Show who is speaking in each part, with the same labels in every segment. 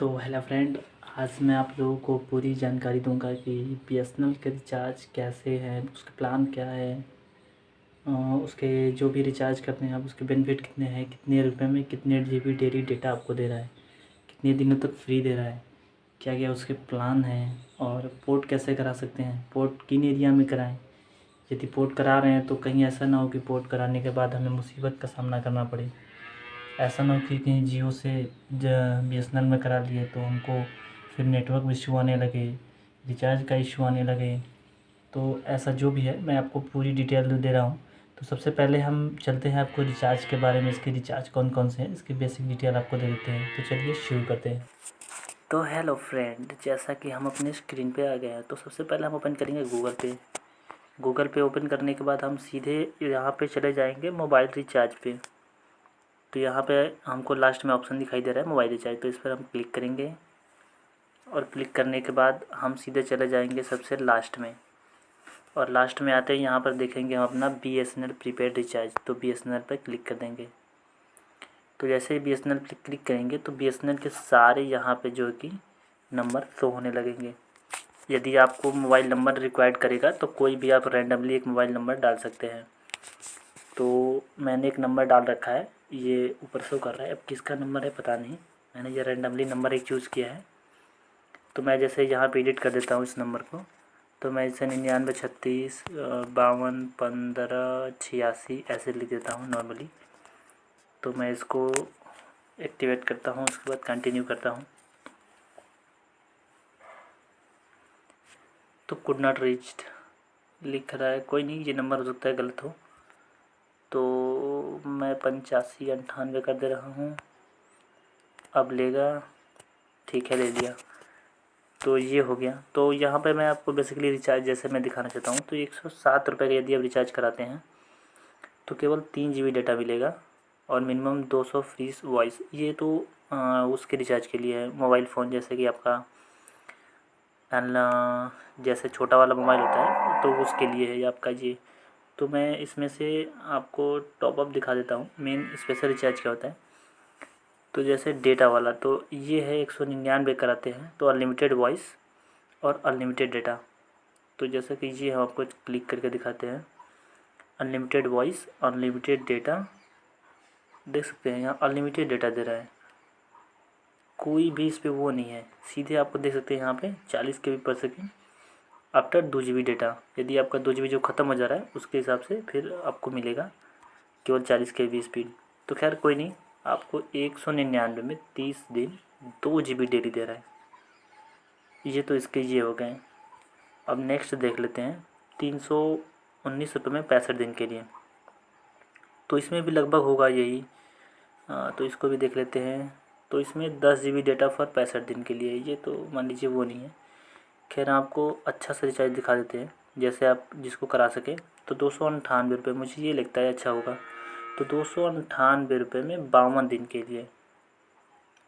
Speaker 1: तो hello friend, आज मैं आप लोगों को पूरी जानकारी दूंगा कि बीएसएनएल के रिचार्ज कैसे हैं, उसका प्लान क्या है, उसके जो भी रिचार्ज करते हैं आप उसके बेनिफिट कितने हैं, कितने रुपए में कितने जीबी डेली डेटा आपको दे रहा है, कितने दिनों तक फ्री दे रहा है, क्या क्या उसके प्लान हैं और पोर्ट कैसे करा सकते हैं, पोर्ट किन एरिया में कराएं। यदि पोर्ट करा रहे हैं तो कहीं ऐसा ना हो कि पोर्ट कराने के बाद हमें मुसीबत का सामना करना पड़े। ऐसा ना हो कि कहीं जियो से बीएसएनएल में करा लिए तो हमको फिर नेटवर्क इशू आने लगे, रिचार्ज का इशू आने लगे। तो ऐसा जो भी है मैं आपको पूरी डिटेल दे रहा हूँ। तो सबसे पहले हम चलते हैं आपको रिचार्ज के बारे में, इसके रिचार्ज कौन कौन से हैं इसकी बेसिक डिटेल आपको दे देते हैं। तो चलिए शुरू करते हैं। तो हेलो फ्रेंड, जैसा कि हम अपने स्क्रीन पे आ गए हैं तो सबसे पहले हम ओपन करेंगे गूगल पे ओपन करने के बाद हम सीधे यहाँ पे चले जाएंगे मोबाइल रिचार्ज पे। तो यहाँ पे हमको लास्ट में ऑप्शन दिखाई दे रहा है मोबाइल रिचार्ज, तो इस पर हम क्लिक करेंगे और क्लिक करने के बाद हम सीधे चले जाएंगे सबसे लास्ट में। और लास्ट में आते ही यहाँ पर देखेंगे हम अपना बीएसएनएल प्रीपेड रिचार्ज, तो बीएसएनएल पर क्लिक कर देंगे। तो जैसे ही बीएसएनएल पर क्लिक करेंगे तो बीएसएनएल के सारे यहाँ पे जो कि नंबर शो होने लगेंगे। यदि आपको मोबाइल नंबर रिक्वायर्ड करेगा तो कोई भी आप रैंडमली एक मोबाइल नंबर डाल सकते हैं। तो मैंने एक नंबर डाल रखा है, ये ऊपर शो कर रहा है, अब किसका नंबर है पता नहीं, मैंने ये रैंडमली नंबर एक चूज़ किया है। तो मैं जैसे यहाँ पे एडिट कर देता हूँ इस नंबर को, तो मैं इसे 99 36 52 15 86 ऐसे लिख देता हूँ नॉर्मली। तो मैं इसको एक्टिवेट करता हूँ, उसके बाद कंटिन्यू करता हूँ। तो कुड नॉट रीच्ड लिख रहा है, कोई नहीं, ये नंबर हो सकता है गलत हो। तो मैं 85 98 कर दे रहा हूँ, अब लेगा, ठीक है ले लिया। तो ये हो गया। तो यहाँ पे मैं आपको बेसिकली रिचार्ज जैसे मैं दिखाना चाहता हूँ। तो 107 रुपये का यदि आप रिचार्ज कराते हैं तो केवल 3 GB डेटा मिलेगा और मिनिमम 200 फ्री वॉइस। ये तो उसके रिचार्ज के लिए है, मोबाइल फ़ोन जैसे कि आपका जैसे छोटा वाला मोबाइल होता है तो उसके लिए है आपका ये। तो मैं इसमें से आपको टॉपअप दिखा देता हूँ, मेन स्पेशल रिचार्ज क्या होता है। तो जैसे डेटा वाला तो ये है 199 कराते हैं तो अनलिमिटेड वॉइस और अनलिमिटेड डेटा। तो जैसे कि ये हम आपको क्लिक करके दिखाते हैं, अनलिमिटेड वॉइस अनलिमिटेड डेटा, देख सकते हैं यहाँ अनलिमिटेड डेटा दे रहा है, कोई भी इस पर वो नहीं है। सीधे आपको देख सकते हैं यहाँ पे 40 KB/s आफ्टर 2 GB डेटा। यदि आपका 2 GB जो ख़त्म हो जा रहा है उसके हिसाब से फिर आपको मिलेगा केवल 40 KB स्पीड। तो खैर कोई नहीं, आपको 199 में 30 दिन 2 GB डेली दे रहा है। ये तो इसके ये हो गए। अब नेक्स्ट देख लेते हैं 319 रुपये में 65 दिन के लिए। तो इसमें भी लगभग होगा यही। तो इसको भी देख लेते हैं। तो इसमें 10 GB डेटा फॉर 65 दिन के लिए, ये तो मान लीजिए वो नहीं है। खैर आपको अच्छा सा रिचार्ज दिखा देते हैं जैसे आप जिसको करा सकें। तो 298 रुपये मुझे ये लगता है अच्छा होगा। तो 298 रुपये में 52 दिन के लिए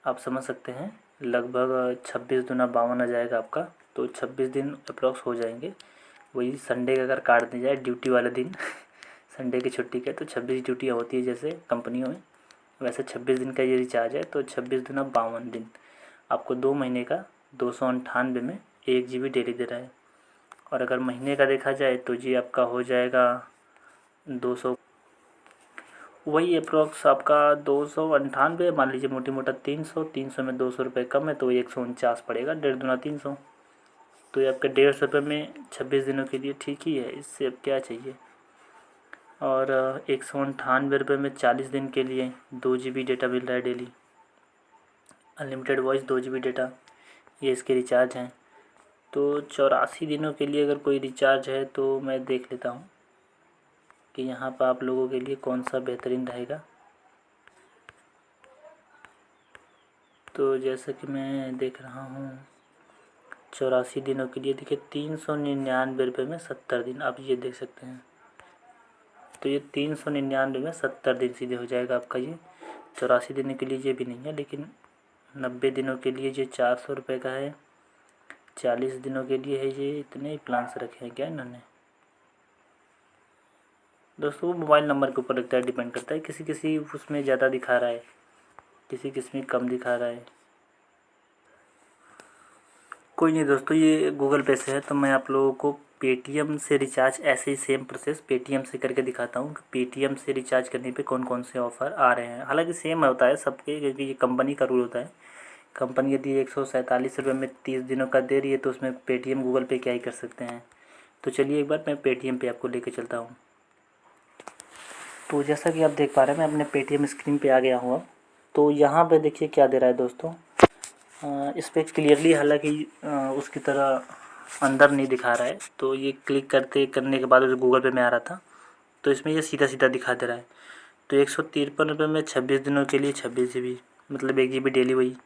Speaker 1: आप समझ सकते हैं, लगभग 26 दूना 52 आ जाएगा आपका। तो 26 दिन अप्रॉक्स हो जाएंगे। वही संडे का अगर काट दिया जाए ड्यूटी वाले दिन संडे की छुट्टी के, तो 26 ड्यूटियाँ होती है जैसे कंपनियों में, वैसे 26 दिन का ये रिचार्ज है। तो 26 दूना 52 दिन आपको 2 महीने का 298 में 1 GB डेली दे रहा है। और अगर महीने का देखा जाए तो ये आपका हो जाएगा 200, वही अप्रॉक्स आपका 298 मान लीजिए, मोटी मोटा 300 में 200 रुपये कम है तो 149 पड़ेगा, 1.5 दूना 300। तो ये आपका 150 रुपये में 26 दिनों के लिए ठीक ही है, इससे अब क्या चाहिए। और 198 रुपये में 40 दिन के लिए 2 GB डेटा मिल रहा है daily, unlimited voice 2 GB data, ये इसके रिचार्ज हैं। तो 84 दिनों के लिए अगर कोई रिचार्ज है तो मैं देख लेता हूँ कि यहाँ पर आप लोगों के लिए कौन सा बेहतरीन रहेगा। तो जैसा कि मैं देख रहा हूँ 84 दिनों के लिए देखिए 399 रुपये में 70 दिन, आप ये देख सकते हैं। तो ये 399 में 70 दिन सीधे हो जाएगा आपका। ये 84 दिनों के लिए ये भी नहीं है, लेकिन 90 दिनों के लिए ये 400 रुपये का है, 40 दिनों के लिए है ये। इतने ही प्लान्स रखे हैं क्या इन्होंने। दोस्तों वो मोबाइल नंबर के ऊपर लगता है, डिपेंड करता है, किसी किसी उसमें ज़्यादा दिखा रहा है, किसी किसी में कम दिखा रहा है। कोई नहीं दोस्तों, ये गूगल पे से है तो मैं आप लोगों को पेटीएम से रिचार्ज ऐसे ही सेम प्रोसेस पेटीएम से करके दिखाता हूँ कि पेटीएम से रिचार्ज करने पे कौन कौन से ऑफ़र आ रहे हैं। हालांकि सेम होता है सबके, क्योंकि ये कंपनी का रूल होता है। कंपनी यदि 147 रुपये में 30 दिनों का दे रही है तो उसमें पेटीएम गूगल पे क्या ही कर सकते हैं। तो चलिए एक बार मैं पेटीएम पे आपको लेके चलता हूँ। तो जैसा कि आप देख पा रहे हैं मैं अपने पेटीएम स्क्रीन पे आ गया हूँ अब। तो यहाँ पे देखिए क्या दे रहा है दोस्तों। इस पर क्लियरली हालांकि उसकी तरह अंदर नहीं दिखा रहा है। तो ये क्लिक करने के बाद उस गूगल पे में आ रहा था, तो इसमें ये सीधा सीधा दिखा दे रहा है। तो 153 रुपये में 26 दिनों के लिए 26 GB, मतलब 1 GB डेली। वही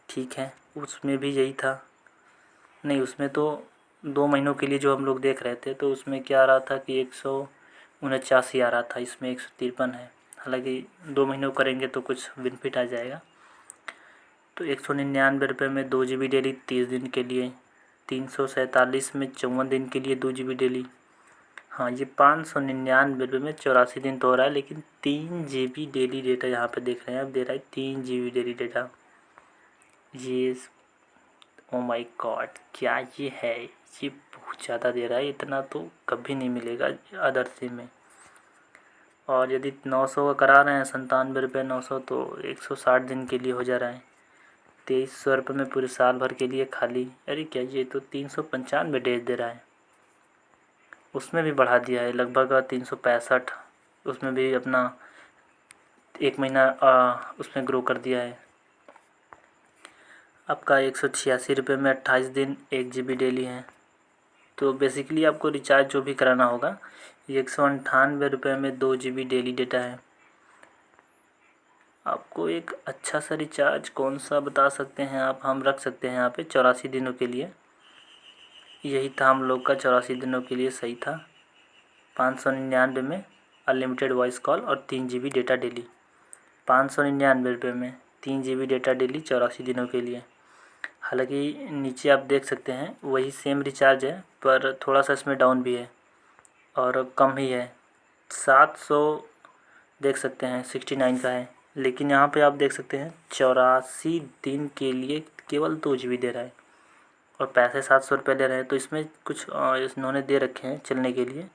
Speaker 1: ठीक है, उसमें भी यही था। नहीं, उसमें तो 2 महीनों के लिए जो हम लोग देख रहे थे तो उसमें क्या आ रहा था कि 149 आ रहा था। इसमें 153 है। हालांकि 2 महीनों करेंगे तो कुछ बेनिफिट आ जाएगा। तो 199 रुपये में 2 GB डेली 30 दिन के लिए, 347 में 54 दिन के लिए 2 GB डेली। हाँ, ये 599 रुपये में 84 दिन तो हो रहा है, लेकिन 3 GB डेली डेटा यहाँ पे देख रहे हैं आप, दे रहा है 3 GB डेली डेटा। ये ओ माय गॉड, क्या ये है? ये बहुत ज़्यादा दे रहा है। इतना तो कभी नहीं मिलेगा अदर सिम में। और यदि 900 का करा रहे हैं 97 रुपये 900, तो 160 दिन के लिए हो जा रहा है 2300 रुपये में पूरे साल भर के लिए खाली। अरे क्या, ये तो 395 डेज दे रहा है। उसमें भी बढ़ा दिया है लगभग 365। उसमें भी अपना 1 महीना उसमें ग्रो कर दिया है। आपका 186 रुपये में 28 दिन 1 GB डेली है। तो बेसिकली आपको रिचार्ज जो भी कराना होगा, ये 198 रुपये में 2 GB डेली डेटा है। आपको एक अच्छा सा रिचार्ज कौन सा बता सकते हैं आप? हम रख सकते हैं यहाँ पे 84 दिनों के लिए। यही था हम लोग का, 84 दिनों के लिए सही था। 599 में अनलिमिटेड वॉइस कॉल और 3 GB डेटा डेली। 599 रुपये में 3 GB डेटा डेली 84 दिनों के लिए। हालांकि नीचे आप देख सकते हैं वही सेम रिचार्ज है, पर थोड़ा सा इसमें डाउन भी है और कम ही है। 700 देख सकते हैं 69 का है, लेकिन यहाँ पे आप देख सकते हैं 84 दिन के लिए केवल 2 GB दे रहा है और पैसे 700 रुपये ले रहे हैं। तो इसमें कुछ इन्होंने दे रखे हैं चलने के लिए।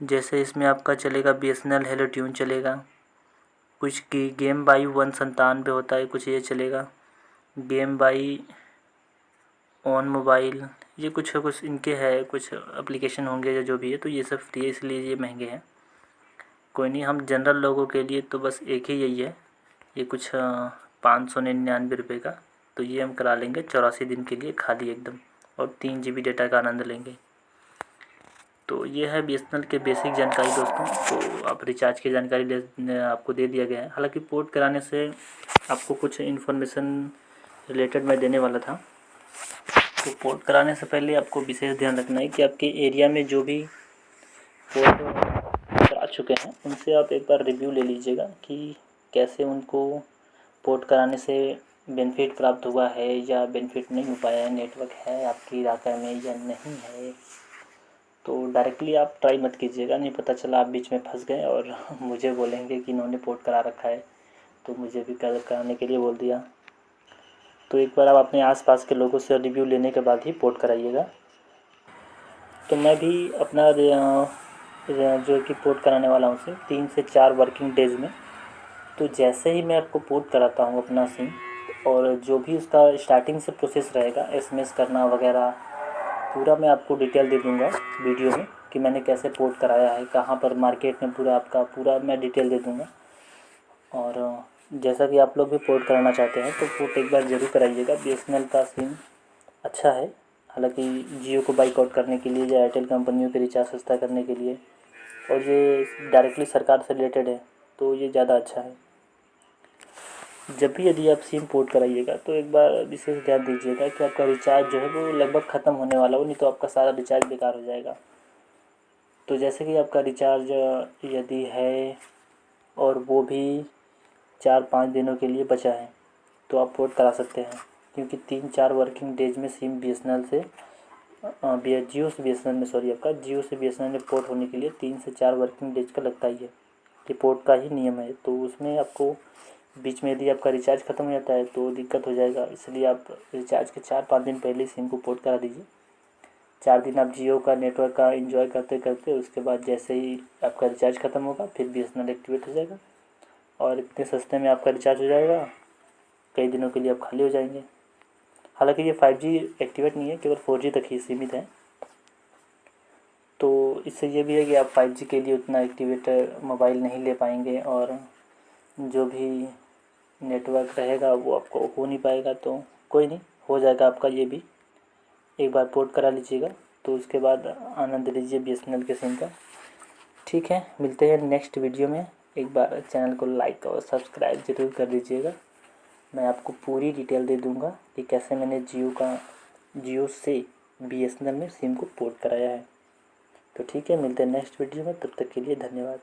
Speaker 1: जैसे इसमें आपका चलेगा BSNL हेलो ट्यून चलेगा, कुछ की गेम बाई 197 होता है, कुछ ये चलेगा गेम बाई ऑन मोबाइल। ये कुछ इनके है, कुछ एप्लीकेशन होंगे या जो भी है, तो ये सब फ्री है इसलिए ये महंगे हैं। कोई नहीं, हम जनरल लोगों के लिए तो बस एक ही यही है, ये कुछ 599 रुपये का। तो ये हम करा लेंगे 84 दिन के लिए खाली एकदम, और 3 GB डेटा का आनंद लेंगे। तो ये है BSNL के बेसिक जानकारी दोस्तों। तो आप रिचार्ज की जानकारी आपको दे दिया गया है। हालांकि पोर्ट कराने से आपको कुछ इन्फॉर्मेशन रिलेटेड मैं देने वाला था। तो पोर्ट कराने से पहले आपको विशेष ध्यान रखना है कि आपके एरिया में जो भी पोर्ट करा चुके हैं उनसे आप एक बार रिव्यू ले लीजिएगा कि कैसे उनको पोर्ट कराने से बेनिफिट प्राप्त हुआ है या बेनिफिट नहीं हो पाया है, नेटवर्क है आपके इलाके में या नहीं है। तो डायरेक्टली आप ट्राई मत कीजिएगा, नहीं पता चला आप बीच में फंस गए और मुझे बोलेंगे कि इन्होंने पोर्ट करा रखा है तो मुझे भी कराने के लिए बोल दिया। तो एक बार आप अपने आसपास के लोगों से रिव्यू लेने के बाद ही पोर्ट कराइएगा। तो मैं भी अपना जो कि पोर्ट कराने वाला हूँ सिम 3 से 4 वर्किंग डेज़ में। तो जैसे ही मैं आपको पोर्ट कराता हूँ अपना सिम, और जो भी उसका स्टार्टिंग से प्रोसेस रहेगा SMS करना वगैरह, पूरा मैं आपको डिटेल दे दूँगा वीडियो में कि मैंने कैसे पोर्ट कराया है, कहाँ पर मार्केट में, पूरा मैं डिटेल दे दूँगा। और जैसा कि आप लोग भी पोर्ट कराना चाहते हैं तो पोर्ट एक बार ज़रूर कराइएगा। BSNL का सिम अच्छा है, हालांकि जियो को बाइकआउट करने के लिए या एयरटेल कंपनियों के रिचार्ज सस्ता करने के लिए, और ये डायरेक्टली सरकार से रिलेटेड है तो ये ज़्यादा अच्छा है। जब भी यदि आप सिम पोर्ट कराइएगा तो एक बार विशेष ध्यान दीजिएगा कि आपका रिचार्ज जो है वो लगभग ख़त्म होने वाला हो, नहीं तो आपका सारा रिचार्ज बेकार हो जाएगा। तो जैसे कि आपका रिचार्ज यदि है और वो भी 4-5 दिनों के लिए बचा है तो आप पोर्ट करा सकते हैं, क्योंकि 3-4 वर्किंग डेज में सिम BSNL से जियो से BSNL में आपका जियो से BSNL में पोर्ट होने के लिए 3 से 4 वर्किंग डेज का लगता ही है। ये पोर्ट का ही नियम है। तो उसमें आपको बीच में यदि आपका रिचार्ज ख़त्म हो जाता है तो दिक्कत हो जाएगा, इसलिए आप रिचार्ज के 4-5 दिन पहले ही सिम को पोर्ट करा दीजिए। 4 दिन आप जियो का नेटवर्क का एंजॉय करते करते उसके बाद जैसे ही आपका रिचार्ज ख़त्म होगा फिर BSNL एक्टिवेट हो जाएगा और इतने सस्ते में आपका रिचार्ज हो जाएगा, कई दिनों के लिए आप खाली हो जाएंगे। हालांकि ये 5G एक्टिवेट नहीं है, केवल 4G तक ही सीमित है। तो इससे ये भी है कि आप 5G के लिए उतना एक्टिवेट मोबाइल नहीं ले पाएंगे और जो भी नेटवर्क रहेगा वो आपको हो नहीं पाएगा। तो कोई नहीं, हो जाएगा आपका ये भी। एक बार पोर्ट करा लीजिएगा तो उसके बाद आनंद लीजिए BSNL के सिम का। ठीक है, मिलते हैं नेक्स्ट वीडियो में। एक बार चैनल को लाइक और सब्सक्राइब ज़रूर कर दीजिएगा। मैं आपको पूरी डिटेल दे दूँगा कि कैसे मैंने जियो से BSNL में सिम को पोर्ट कराया है। तो ठीक है, मिलते हैं नेक्स्ट वीडियो में, तब तक के लिए धन्यवाद।